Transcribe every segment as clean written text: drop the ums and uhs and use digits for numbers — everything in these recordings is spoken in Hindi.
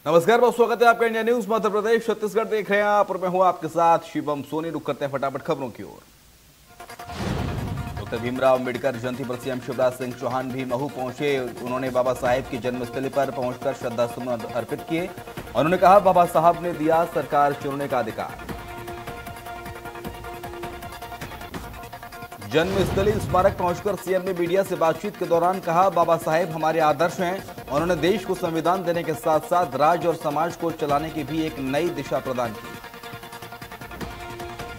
नमस्कार, बहुत स्वागत है आपका इंडिया न्यूज मध्य प्रदेश छत्तीसगढ़ देख रहे हैं आप और मैं हूं आपके साथ शिवम सोनी। रुक करते हैं फटाफट खबरों की ओर। डॉक्टर भीमराव अंबेडकर जयंती पर सीएम शिवराज सिंह चौहान भी महू पहुंचे। उन्होंने बाबा साहेब की जन्मस्थली पर पहुंचकर श्रद्धासुमन अर्पित किए। उन्होंने कहा, बाबा साहब ने दिया सरकार चुनने का अधिकार। जन्मस्थली स्मारक पहुंचकर सीएम ने मीडिया से बातचीत के दौरान कहा, बाबा साहेब हमारे आदर्श हैं। उन्होंने देश को संविधान देने के साथ साथ राज्य और समाज को चलाने की भी एक नई दिशा प्रदान की।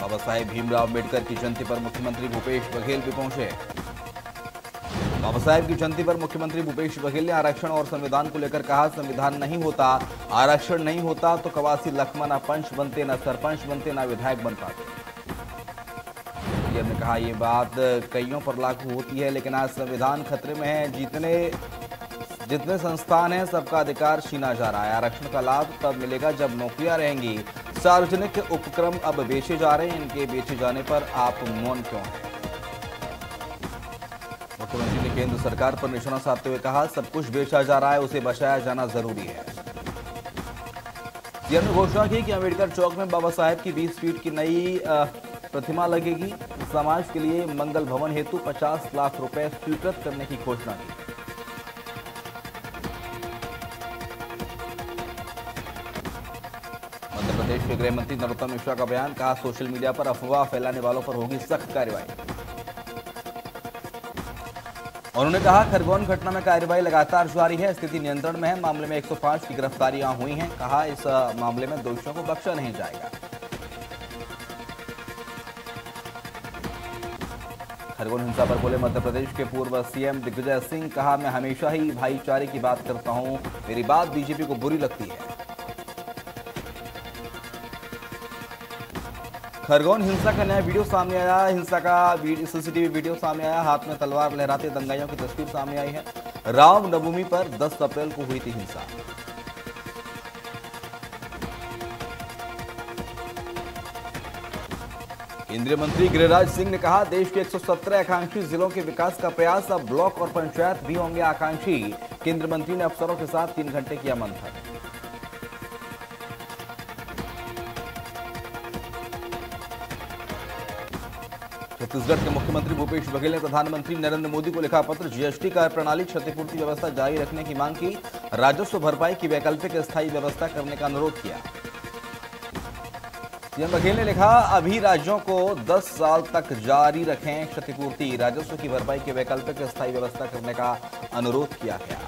बाबा साहेब भीमराव अंबेडकर की जयंती पर मुख्यमंत्री भूपेश बघेल भी पहुंचे। बाबा साहेब की जयंती पर मुख्यमंत्री भूपेश बघेल ने आरक्षण और संविधान को लेकर कहा, संविधान नहीं होता, आरक्षण नहीं होता तो कवासी लखमा न पंच बनते, न सरपंच बनते, न विधायक बन पाते। सीएम ने कहा, ये बात कईयों पर लागू होती है, लेकिन आज संविधान खतरे में है। जितने संस्थान हैं सबका अधिकार छीना जा रहा है। आरक्षण का लाभ तब मिलेगा जब नौकरियां रहेंगी। सार्वजनिक उपक्रम अब बेचे जा रहे हैं, इनके बेचे जाने पर आप मौन क्यों हैं? मुख्यमंत्री ने केंद्र सरकार पर निशाना साधते हुए कहा, सब कुछ बेचा जा रहा है, उसे बचाया जाना जरूरी है। सीएम ने घोषणा की कि अंबेडकर चौक में बाबा साहेब की 20 फीट की नई प्रतिमा लगेगी। समाज के लिए मंगल भवन हेतु 50 लाख रुपए स्वीकृत करने की घोषणा की। मध्य प्रदेश के गृह मंत्री नरोत्तम मिश्रा का बयान, कहा, सोशल मीडिया पर अफवाह फैलाने वालों पर होगी सख्त कार्रवाई। उन्होंने कहा, खरगोन घटना में कार्रवाई लगातार जारी है, स्थिति नियंत्रण में है। मामले में 105 की गिरफ्तारियां हुई हैं। कहा, इस मामले में दोषियों को बख्शा नहीं जाएगा। खरगोन हिंसा पर बोले मध्य प्रदेश के पूर्व सीएम दिग्विजय सिंह, कहा, मैं हमेशा ही भाईचारे की बात करता हूं, मेरी बात बीजेपी को बुरी लगती है। खरगोन हिंसा का नया वीडियो सामने आया। हिंसा का सीसीटीवी वीडियो सामने आया। हाथ में तलवार लहराते दंगाइयों की तस्वीर सामने आई है। रामनवमी पर 10 अप्रैल को हुई थी हिंसा। केंद्रीय मंत्री गिरिराज सिंह ने कहा, देश के 117 आकांक्षी जिलों के विकास का प्रयास, अब ब्लॉक और पंचायत भी होंगे आकांक्षी। केंद्रीय मंत्री ने अफसरों के साथ 3 घंटे किया मंथन। छत्तीसगढ़ के मुख्यमंत्री भूपेश बघेल ने प्रधानमंत्री नरेंद्र मोदी को लिखा पत्र। जीएसटी कर प्रणाली क्षतिपूर्ति व्यवस्था जारी रखने की मांग की। राजस्व भरपाई की वैकल्पिक स्थायी व्यवस्था करने का अनुरोध किया। सीएम बघेल ने लिखा, अभी राज्यों को 10 साल तक जारी रखें क्षतिपूर्ति। राजस्व की भरपाई की वैकल्पिक स्थायी व्यवस्था करने का अनुरोध किया गया।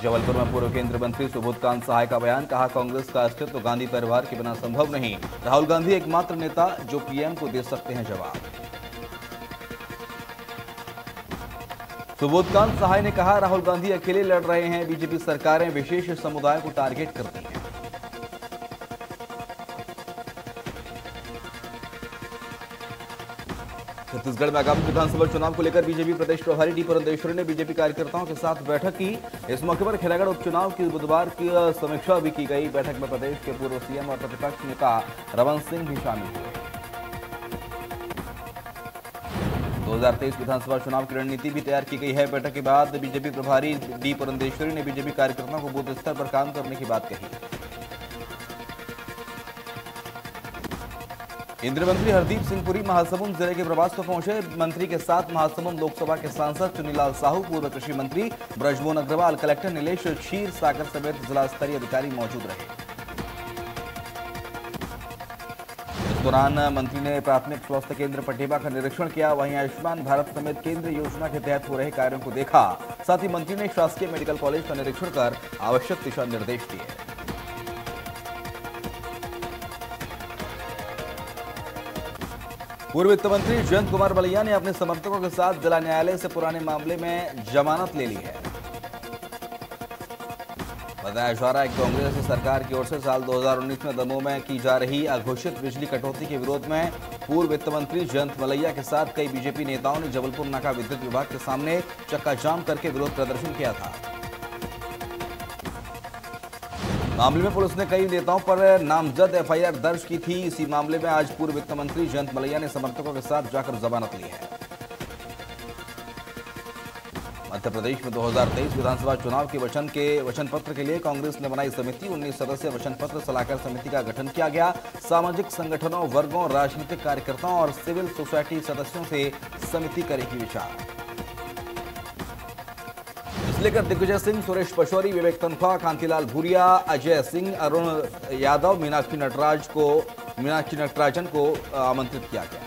जबलपुर में पूर्व केंद्रीय मंत्री सुबोधकांत सहाय का बयान, कहा, कांग्रेस का अस्तित्व गांधी परिवार के बिना संभव नहीं। राहुल गांधी एकमात्र नेता जो पीएम को दे सकते हैं जवाब। सुबोधकांत सहाय ने कहा, राहुल गांधी अकेले लड़ रहे हैं, बीजेपी सरकारें विशेष समुदाय को टारगेट करती हैं। छत्तीसगढ़ में आगामी विधानसभा चुनाव को लेकर बीजेपी प्रदेश प्रभारी डी पुरंदेश्वरी ने बीजेपी कार्यकर्ताओं के साथ बैठक की। इस मौके पर खैरागढ़ उपचुनाव की बुधवार की समीक्षा भी की गई। बैठक में प्रदेश के पूर्व सीएम और प्रतिपक्ष नेता रमन सिंह भी शामिल हुए। 2023 विधानसभा चुनाव की रणनीति भी तैयार की गई है। बैठक के बाद बीजेपी प्रभारी डी पुरंदेश्वरी ने बीजेपी कार्यकर्ताओं को बूथ स्तर पर काम करने की बात कही। केंद्रीय मंत्री हरदीप सिंह पुरी महासमुंद जिले के प्रवास पर पहुंचे। मंत्री के साथ महासमुंद लोकसभा के सांसद चुनीलाल साहू, पूर्व कृषि मंत्री ब्रजमोहन अग्रवाल, कलेक्टर नीलेश क्षीर सागर समेत जिला स्तरीय अधिकारी मौजूद रहे। इस दौरान मंत्री ने प्राथमिक स्वास्थ्य केंद्र पटेवा का निरीक्षण किया। वहीं आयुष्मान भारत समेत केंद्रीय योजना के तहत हो रहे कार्यों को देखा। साथ ही मंत्री ने शासकीय मेडिकल कॉलेज का निरीक्षण कर आवश्यक दिशा निर्देश दिए। पूर्व वित्त मंत्री जयंत कुमार बलैया ने अपने समर्थकों के साथ जिला न्यायालय से पुराने मामले में जमानत ले ली है। बताया जा रहा है कि कांग्रेस सरकार की ओर से साल 2019 में दमोह में की जा रही अघोषित बिजली कटौती के विरोध में पूर्व वित्त मंत्री जयंत मलैया के साथ कई बीजेपी नेताओं ने जबलपुर नाका विद्युत विभाग के सामने चक्का जाम करके विरोध प्रदर्शन किया था। मामले में पुलिस ने कई नेताओं पर नामजद एफआईआर दर्ज की थी। इसी मामले में आज पूर्व वित्त मंत्री जयंत मलैया ने समर्थकों के साथ जाकर जमानत ली है। मध्य प्रदेश में 2023 विधानसभा चुनाव के वचन पत्र के लिए कांग्रेस ने बनाई समिति। 19 सदस्यीय वचन पत्र सलाहकार समिति का गठन किया गया। सामाजिक संगठनों, वर्गों, राजनीतिक कार्यकर्ताओं और सिविल सोसाइटी सदस्यों से समिति करेगी विचार। इसे लेकर दिग्विजय सिंह, सुरेश पचौरी, विवेक तनखा, कांतिलाल भूरिया, अजय सिंह, अरुण यादव, मीनाक्षी नटराजन को आमंत्रित किया गया है।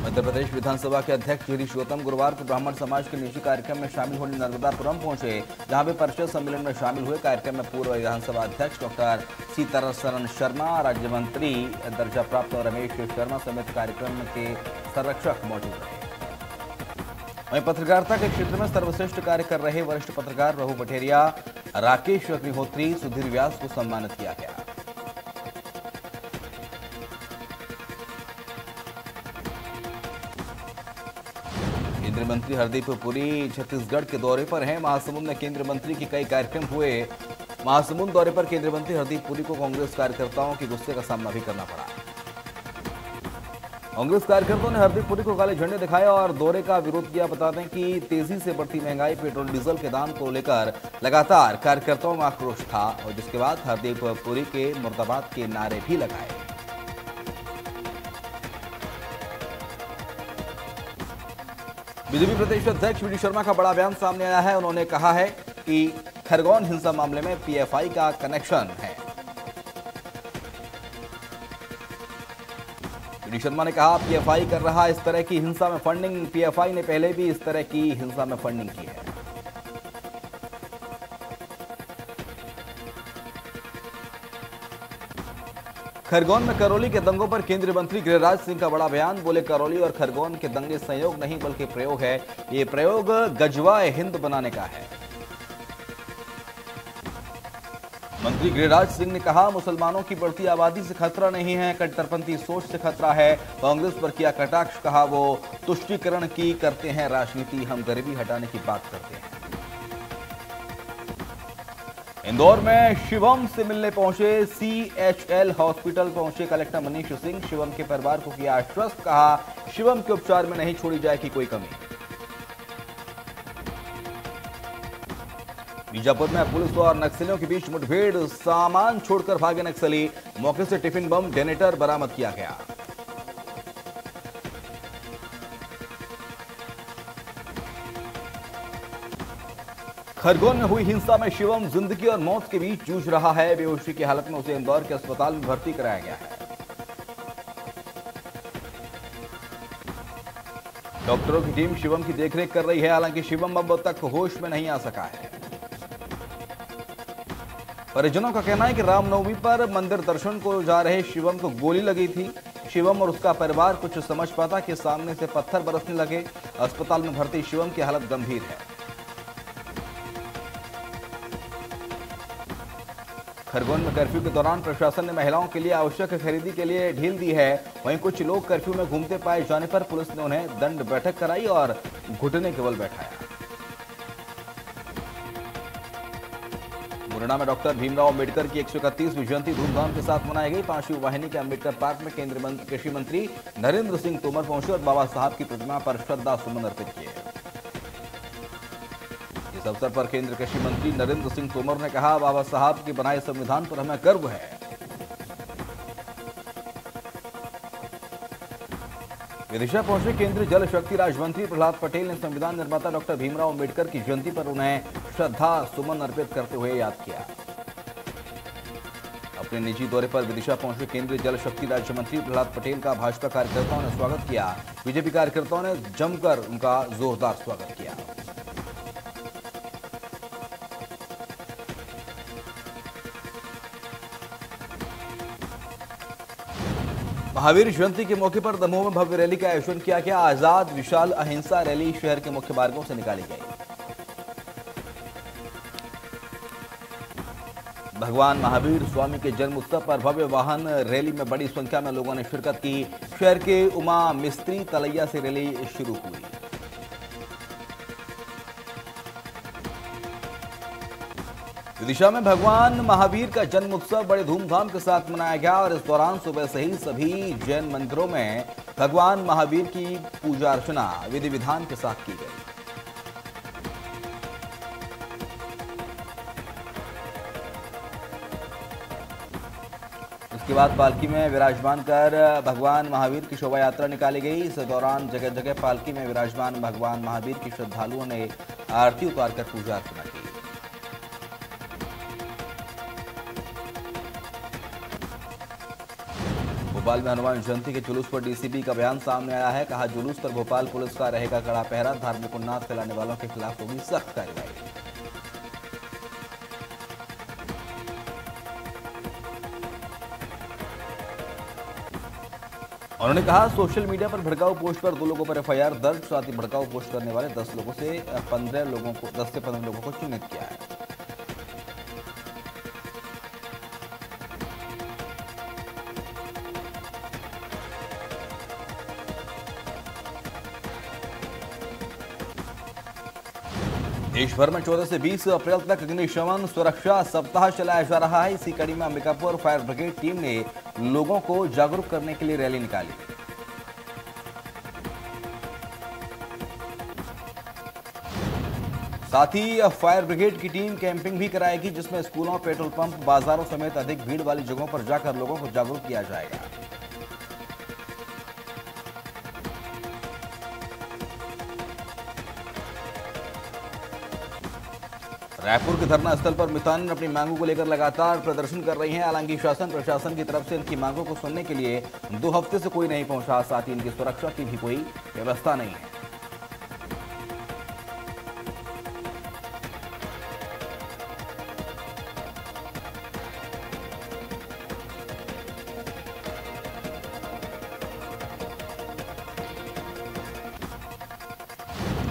मध्य प्रदेश विधानसभा के अध्यक्ष गिरीश गौतम गुरुवार को ब्राह्मण समाज के निजी कार्यक्रम में शामिल होने नर्मदापुरम पहुंचे, जहां वे परिषद सम्मेलन में शामिल हुए। कार्यक्रम में पूर्व विधानसभा अध्यक्ष डॉक्टर सीतारमण शर्मा, राज्य मंत्री दर्जा प्राप्त रमेश शर्मा समेत कार्यक्रम के संरक्षक मौजूद रहे। वहीं पत्रकारिता के क्षेत्र में सर्वश्रेष्ठ कार्य कर रहे वरिष्ठ पत्रकार रघु पठेरिया, राकेश अग्निहोत्री, सुधीर व्यास को सम्मानित किया गया। केंद्रीय मंत्री हरदीप पुरी छत्तीसगढ़ के दौरे पर हैं। महासमुंद में केंद्रीय मंत्री के कई कार्यक्रम हुए। महासमुंद दौरे पर केंद्रीय मंत्री हरदीप पुरी को कांग्रेस कार्यकर्ताओं के गुस्से का सामना भी करना पड़ा। कांग्रेस कार्यकर्ताओं ने हरदीप पुरी को काले झंडे दिखाए और दौरे का विरोध किया। बता दें कि तेजी से बढ़ती महंगाई, पेट्रोल डीजल के दाम को लेकर लगातार कार्यकर्ताओं में आक्रोश था और जिसके बाद हरदीप पुरी के मुर्दाबाद के नारे भी लगाए। बीजेपी प्रदेश अध्यक्ष वी डी शर्मा का बड़ा बयान सामने आया है। उन्होंने कहा है कि खरगोन हिंसा मामले में पीएफआई का कनेक्शन है। वी डी शर्मा ने कहा, पीएफआई कर रहा इस तरह की हिंसा में फंडिंग। पीएफआई ने पहले भी इस तरह की हिंसा में फंडिंग की है। खरगोन में करौली के दंगों पर केंद्रीय मंत्री गिरिराज सिंह का बड़ा बयान। बोले, करौली और खरगोन के दंगे संयोग नहीं बल्कि प्रयोग है। ये प्रयोग गजवाए हिंद बनाने का है। मंत्री गिरिराज सिंह ने कहा, मुसलमानों की बढ़ती आबादी से खतरा नहीं है, कट्टरपंथी सोच से खतरा है। कांग्रेस पर किया कटाक्ष, कहा वो तुष्टीकरण की करते हैं राजनीति, हम गरीबी हटाने की बात करते हैं। इंदौर में शिवम से मिलने पहुंचे सीएचएल हॉस्पिटल पहुंचे कलेक्टर मनीष सिंह। शिवम के परिवार को किया आश्वस्त, कहा शिवम के उपचार में नहीं छोड़ी जाएगी कोई कमी। बीजापुर में पुलिस और नक्सलियों के बीच मुठभेड़, सामान छोड़कर भागे नक्सली। मौके से टिफिन बम डेटोनेटर बरामद किया गया। खरगोन में हुई हिंसा में शिवम जिंदगी और मौत के बीच जूझ रहा है। बेहोशी की हालत में उसे इंदौर के अस्पताल में भर्ती कराया गया है। डॉक्टरों की टीम शिवम की देखरेख कर रही है। हालांकि शिवम अब तक होश में नहीं आ सका है। परिजनों का कहना है कि रामनवमी पर मंदिर दर्शन को जा रहे शिवम को गोली लगी थी। शिवम और उसका परिवार कुछ समझ पाता कि सामने से पत्थर बरसने लगे। अस्पताल में भर्ती शिवम की हालत गंभीर है। खरगोन में कर्फ्यू के दौरान प्रशासन ने महिलाओं के लिए आवश्यक खरीदी के लिए ढील दी है। वहीं कुछ लोग कर्फ्यू में घूमते पाए जाने पर पुलिस ने उन्हें दंड बैठक कराई और घुटने के बल बैठाया। मुरैना में डॉक्टर भीमराव अंबेडकर की 131वीं जयंती धूमधाम के साथ मनाई गई। 5वीं वाहिनी के अंबेडकर पार्क में केंद्रीय कृषि मंत्री नरेंद्र सिंह तोमर पहुंचे और बाबा साहब की प्रतिमा पर श्रद्धा सुमन अर्पित किए। इस अवसर पर केंद्रीय कृषि मंत्री नरेंद्र सिंह तोमर ने कहा, बाबा साहब के बनाए संविधान पर हमें गर्व है। विदिशा पहुंचे केंद्रीय जल शक्ति राज्य मंत्री प्रहलाद पटेल ने संविधान निर्माता डॉक्टर भीमराव अंबेडकर की जयंती पर उन्हें श्रद्धा सुमन अर्पित करते हुए याद किया। अपने निजी दौरे पर विदिशा पहुंचे केंद्रीय जल शक्ति राज्य मंत्री प्रहलाद पटेल का भाजपा कार्यकर्ताओं ने स्वागत किया। बीजेपी कार्यकर्ताओं ने जमकर उनका जोरदार स्वागत किया। महावीर जयंती के मौके पर दमोह में भव्य रैली का आयोजन किया गया। आजाद विशाल अहिंसा रैली शहर के मुख्य मार्गों से निकाली गई। भगवान महावीर स्वामी के जन्म उत्सव पर भव्य वाहन रैली में बड़ी संख्या में लोगों ने शिरकत की। शहर के उमा मिस्त्री तलैया से रैली शुरू हुई। विदिशा में भगवान महावीर का जन्म उत्सव बड़े धूमधाम के साथ मनाया गया और इस दौरान सुबह से ही सभी जैन मंदिरों में भगवान महावीर की पूजा अर्चना विधि विधान के साथ की गई। इसके बाद पालकी में विराजमान कर भगवान महावीर की शोभा यात्रा निकाली गई। इस दौरान जगह जगह पालकी में विराजमान भगवान महावीर की श्रद्धालुओं ने आरती उतारकर पूजा अर्चना की। भोपाल में हनुमान जयंती के जुलूस पर डीसीपी का बयान सामने आया है। कहा, जुलूस पर भोपाल पुलिस का रहेगा कड़ा पहरा, धार्मिक उन्माद फैलाने वालों के खिलाफ होगी सख्त कार्रवाई। उन्होंने कहा, सोशल मीडिया पर भड़काऊ पोस्ट पर 2 लोगों पर एफआईआर दर्ज, साथ ही भड़काऊ पोस्ट करने वाले 10 से 15 लोगों को चिन्हित किया है। देश भर में 14 से 20 अप्रैल तक अग्निशमन सुरक्षा सप्ताह चलाया जा रहा है। इसी कड़ी में अंबिकापुर फायर ब्रिगेड टीम ने लोगों को जागरूक करने के लिए रैली निकाली। साथ ही फायर ब्रिगेड की टीम कैंपिंग भी कराएगी, जिसमें स्कूलों, पेट्रोल पंप, बाजारों समेत अधिक भीड़ वाली जगहों पर जाकर लोगों को जागरूक किया जाएगा। रायपुर के धरना स्थल पर मितानिन अपनी मांगों को लेकर लगातार प्रदर्शन कर रही हैं। हालांकि शासन प्रशासन की तरफ से इनकी मांगों को सुनने के लिए 2 हफ्ते से कोई नहीं पहुंचा। साथ ही इनकी सुरक्षा की भी कोई व्यवस्था नहीं है।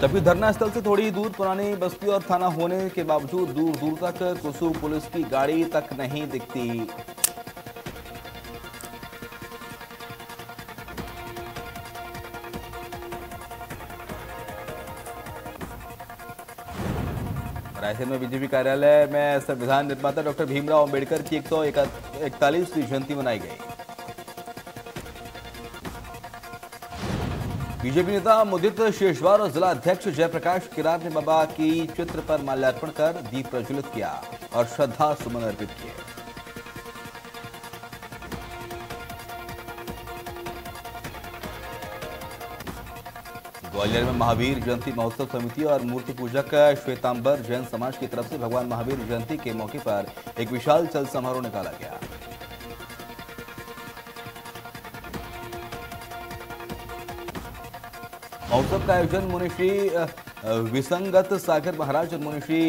जबकि धरना स्थल से थोड़ी ही दूर पुरानी बस्ती और थाना होने के बावजूद दूर दूर तक कुसुम पुलिस की गाड़ी तक नहीं दिखती। रायसेन में बीजेपी कार्यालय में संविधान निर्माता डॉक्टर भीमराव अंबेडकर की 141वीं जयंती मनाई गई। बीजेपी नेता मुदित शेषवार और जिला अध्यक्ष जयप्रकाश किरार ने बाबा की चित्र पर माल्यार्पण कर दीप प्रज्वलित किया और श्रद्धा सुमन अर्पित किए। ग्वालियर में महावीर जयंती महोत्सव समिति और मूर्ति पूजक श्वेतांबर जैन समाज की तरफ से भगवान महावीर जयंती के मौके पर एक विशाल चल समारोह निकाला गया। महोत्सव का आयोजन मुनिश्री विसंगत सागर महाराज और मुनिश्री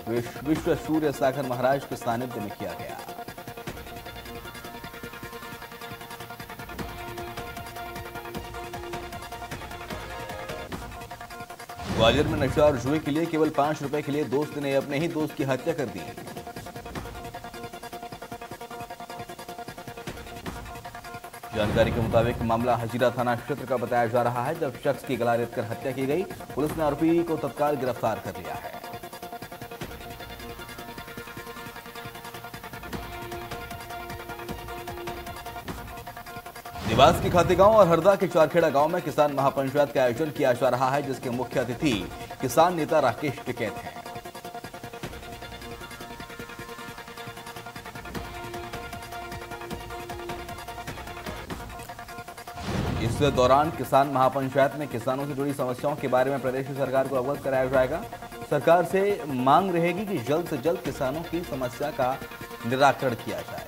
विश्व सूर्य सागर महाराज के सानिध्य में किया गया। ग्वालियर में नशा और जुए के लिए केवल 5 रुपए के लिए दोस्त ने अपने ही दोस्त की हत्या कर दी। जानकारी के मुताबिक मामला हजीरा थाना क्षेत्र का बताया जा रहा है। जब शख्स की गला रेतकर हत्या की गई, पुलिस ने आरोपी को तत्काल गिरफ्तार कर लिया है। देवास के खातेगांव और हरदा के चारखेड़ा गांव में किसान महापंचायत का आयोजन किया जा रहा है, जिसके मुख्य अतिथि किसान नेता राकेश टिकैत हैं। इस दौरान किसान महापंचायत में किसानों से जुड़ी समस्याओं के बारे में प्रदेश सरकार को अवगत कराया जाएगा। सरकार से मांग रहेगी कि जल्द से जल्द किसानों की समस्या का निराकरण किया जाए।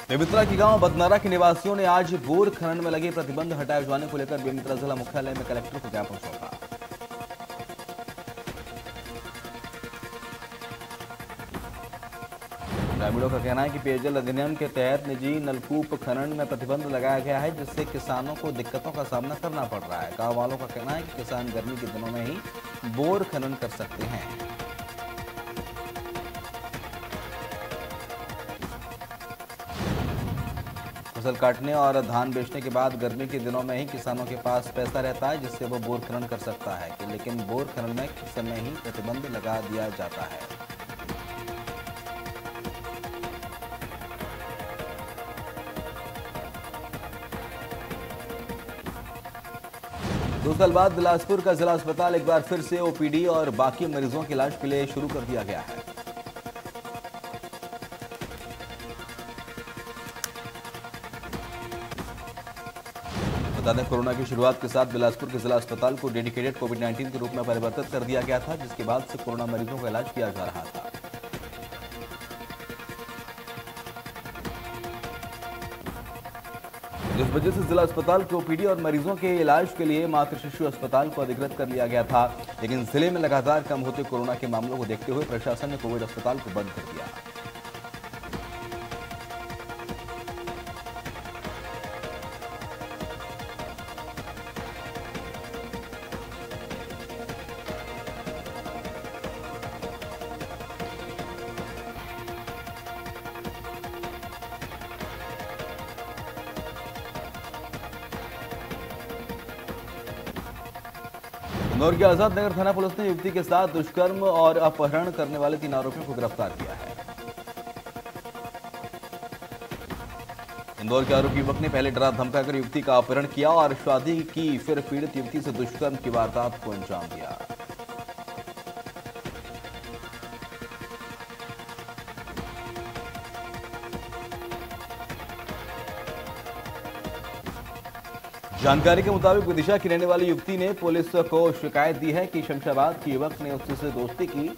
बेमित्रा के गांव बदनारा के निवासियों ने आज बोर खनन में लगे प्रतिबंध हटाए जाने को लेकर बेमित्रा जिला मुख्यालय में कलेक्टर को ज्ञापन सौंपा। ग्रामीणों का कहना है कि पेयजल अधिनियम के तहत निजी नलकूप खनन में प्रतिबंध लगाया गया है, जिससे किसानों को दिक्कतों का सामना करना पड़ रहा है। गांव वालों का कहना है कि किसान गर्मी के दिनों में ही बोर खनन कर सकते हैं। फसल काटने और धान बेचने के बाद गर्मी के दिनों में ही किसानों के पास पैसा रहता है जिससे वो बोर खनन कर सकता है, लेकिन बोर खनन में समय ही प्रतिबंध लगा दिया जाता है। 2 साल बाद बिलासपुर का जिला अस्पताल एक बार फिर से ओपीडी और बाकी मरीजों के इलाज के लिए शुरू कर दिया गया है। बता दें, कोरोना की शुरुआत के साथ बिलासपुर के जिला अस्पताल को डेडिकेटेड कोविड-19 के रूप में परिवर्तित कर दिया गया था, जिसके बाद से कोरोना मरीजों का इलाज किया जा रहा था। इस वजह से जिला अस्पताल के ओपीडी और मरीजों के इलाज के लिए मातृ शिशु अस्पताल को अधिकृत कर लिया गया था, लेकिन जिले में लगातार कम होते कोरोना के मामलों को देखते हुए प्रशासन ने कोविड अस्पताल को बंद कर दिया। इंदौर के आजाद नगर थाना पुलिस ने युवती के साथ दुष्कर्म और अपहरण करने वाले 3 आरोपियों को गिरफ्तार किया है। इंदौर के आरोपी युवक ने पहले डरा धमकाकर युवती का अपहरण किया और शादी की, फिर पीड़ित युवती से दुष्कर्म की वारदात को अंजाम दिया। जानकारी के मुताबिक विदिशा की रहने वाली युवती ने पुलिस को शिकायत दी है कि शमशाबाद के युवक ने उससे दोस्ती की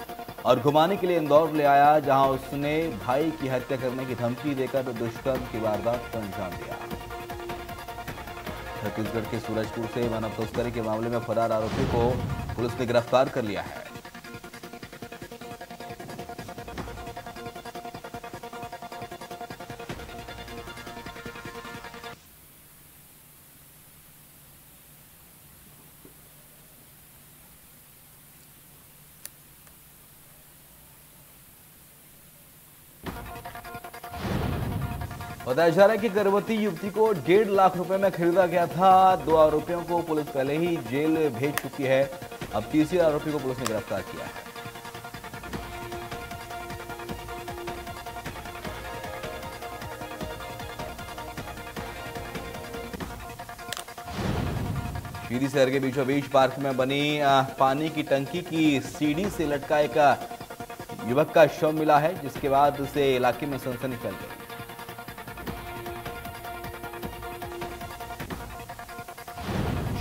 और घुमाने के लिए इंदौर ले आया, जहां उसने भाई की हत्या करने की धमकी देकर दुष्कर्म की वारदात को अंजाम दिया। छत्तीसगढ़ के सूरजपुर से मानव तस्करी के मामले में फरार आरोपी को पुलिस ने गिरफ्तार कर लिया है। बताया जा रहा है कि गर्भवती युवती को 1.5 लाख रुपए में खरीदा गया था। 2 आरोपियों को पुलिस पहले ही जेल भेज चुकी है। अब तीसरे आरोपी को पुलिस ने गिरफ्तार किया है। शीरी शहर के बीचों बीच पार्क में बनी पानी की टंकी की सीढ़ी से लटका एक युवक का शव मिला है, जिसके बाद से इलाके में सनसनी फैल गई।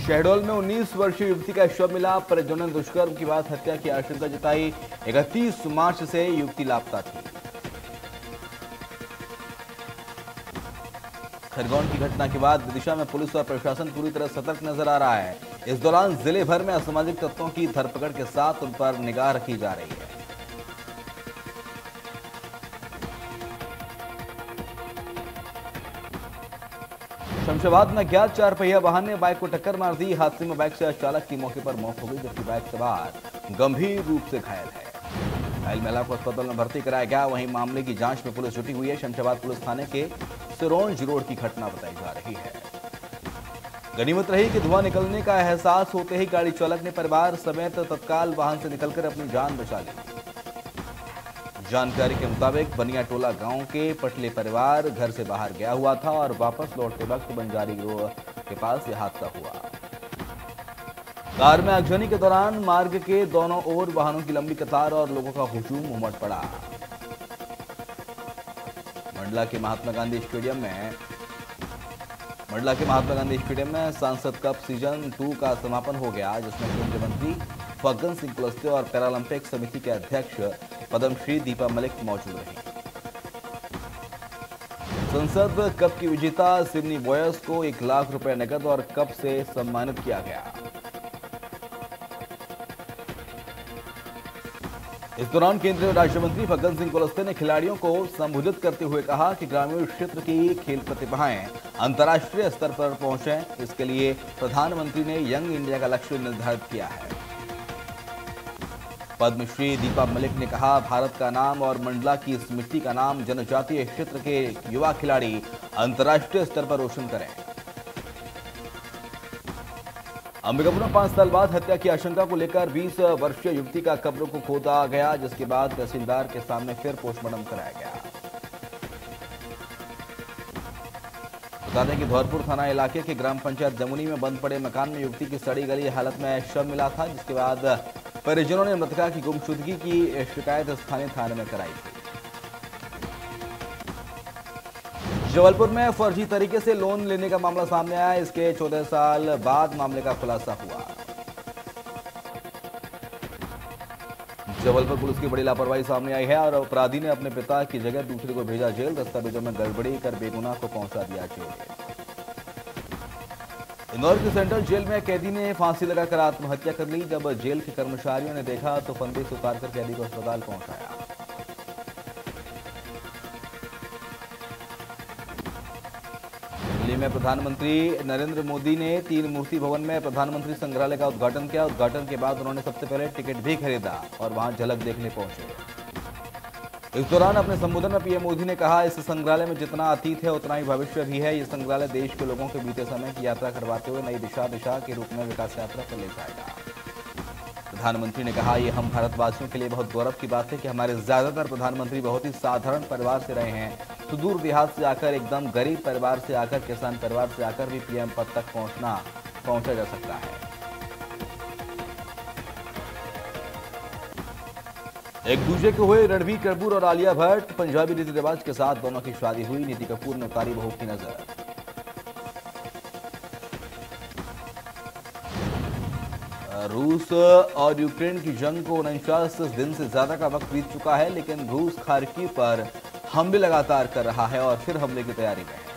शहडोल में 19 वर्षीय युवती का शव मिला। परिजनों ने दुष्कर्म की बाद हत्या की आशंका जताई। 31 मार्च से युवती लापता थी। खरगोन की घटना के बाद विदिशा में पुलिस और प्रशासन पूरी तरह सतर्क नजर आ रहा है। इस दौरान जिले भर में असामाजिक तत्वों की धरपकड़ के साथ उन पर निगाह रखी जा रही है। शमशाबाद में अज्ञात 4 पहिया वाहन ने बाइक को टक्कर मार दी। हादसे में बाइक से चालक की मौके पर मौत हो गई, जबकि बाइक सवार गंभीर रूप से घायल है। घायल महिला को अस्पताल में भर्ती कराया गया। वहीं मामले की जांच में पुलिस जुटी हुई है। शमशाबाद पुलिस थाने के सिरोंज रोड की घटना बताई जा रही है। गनीमत रही कि धुआं निकलने का एहसास होते ही गाड़ी चालक ने परिवार समेत तत्काल वाहन से निकलकर अपनी जान बचा ली। जानकारी के मुताबिक बनिया टोला गांव के पटले परिवार घर से बाहर गया हुआ था और वापस लौटते वक्त बंजारी गिरोह के पास यह हादसा हुआ। कार में आगजनी के दौरान मार्ग के दोनों ओर वाहनों की लंबी कतार और लोगों का हुजूम उमड़ पड़ा। मंडला के महात्मा गांधी स्टेडियम में सांसद कप सीजन 2 का समापन हो गया, जिसमें केंद्रीय मंत्री फग्गन सिंह कुलस्ते और पैरालंपिक समिति के अध्यक्ष पद्मश्री दीपा मलिक मौजूद रही। संसद कप की विजेता सिडनी बॉयज को 1 लाख रुपए नकद और कप से सम्मानित किया गया। इस दौरान केंद्रीय राज्य मंत्री फग्गन सिंह कुलस्ते ने खिलाड़ियों को संबोधित करते हुए कहा कि ग्रामीण क्षेत्र की खेल प्रतिभाएं अंतर्राष्ट्रीय स्तर पर पहुंचे। इसके लिए प्रधानमंत्री ने यंग इंडिया का लक्ष्य निर्धारित किया है। पद्मश्री दीपा मलिक ने कहा, भारत का नाम और मंडला की इस मिट्टी का नाम जनजातीय क्षेत्र के युवा खिलाड़ी अंतर्राष्ट्रीय स्तर पर रोशन करें। अंबिकापुर में 5 साल बाद हत्या की आशंका को लेकर 20 वर्षीय युवती का कब्र को खोदा गया, जिसके बाद तहसीलदार के सामने फिर पोस्टमार्टम कराया गया। बता दें कि धौरपुर थाना इलाके के ग्राम पंचायत जमुनी में बंद पड़े मकान में युवती की सड़ी गली हालत में शव मिला था, जिसके बाद परिजनों ने मृतका की गुमशुदगी की शिकायत स्थानीय थाने में कराई थी। जबलपुर में फर्जी तरीके से लोन लेने का मामला सामने आया। इसके 14 साल बाद मामले का खुलासा हुआ। जबलपुर पुलिस की बड़ी लापरवाही सामने आई है और अपराधी ने अपने पिता की जगह दूसरे को भेजा जेल। दस्तावेजों में गड़बड़ी कर बेगुनाह को पहुंचा दिया जेल। इंदौर की सेंट्रल जेल में कैदी ने फांसी लगाकर आत्महत्या कर ली। जब जेल के कर्मचारियों ने देखा तो फंदे से उतारकर कैदी को अस्पताल पहुंचाया। दिल्ली में प्रधानमंत्री नरेंद्र मोदी ने 3 मूर्ति भवन में प्रधानमंत्री संग्रहालय का उद्घाटन किया। उद्घाटन के बाद उन्होंने सबसे पहले टिकट भी खरीदा और वहां झलक देखने पहुंचे। इस दौरान अपने संबोधन में पीएम मोदी ने कहा, इस संग्रहालय में जितना अतीत है उतना ही भविष्य भी है। ये संग्रहालय देश के लोगों के बीते समय की यात्रा करवाते हुए नई दिशा के रूप में विकास यात्रा पर ले जाएगा। प्रधानमंत्री ने कहा, ये हम भारतवासियों के लिए बहुत गौरव की बात है कि हमारे ज्यादातर प्रधानमंत्री बहुत ही साधारण परिवार से रहे हैं। सुदूर देहात से आकर, एकदम गरीब परिवार से आकर, किसान परिवार से आकर भी पीएम पद तक पहुंचा जा सकता है। एक दूसरे के हुए रणबीर कपूर और आलिया भट्ट। पंजाबी रीति रिवाज के साथ दोनों की शादी हुई। नीति कपूर ने उतारी बहू की नजर। रूस और यूक्रेन की जंग को 49 दिन से ज्यादा का वक्त बीत चुका है, लेकिन रूस खार्किव पर हमले लगातार कर रहा है और फिर हमले की तैयारी में है।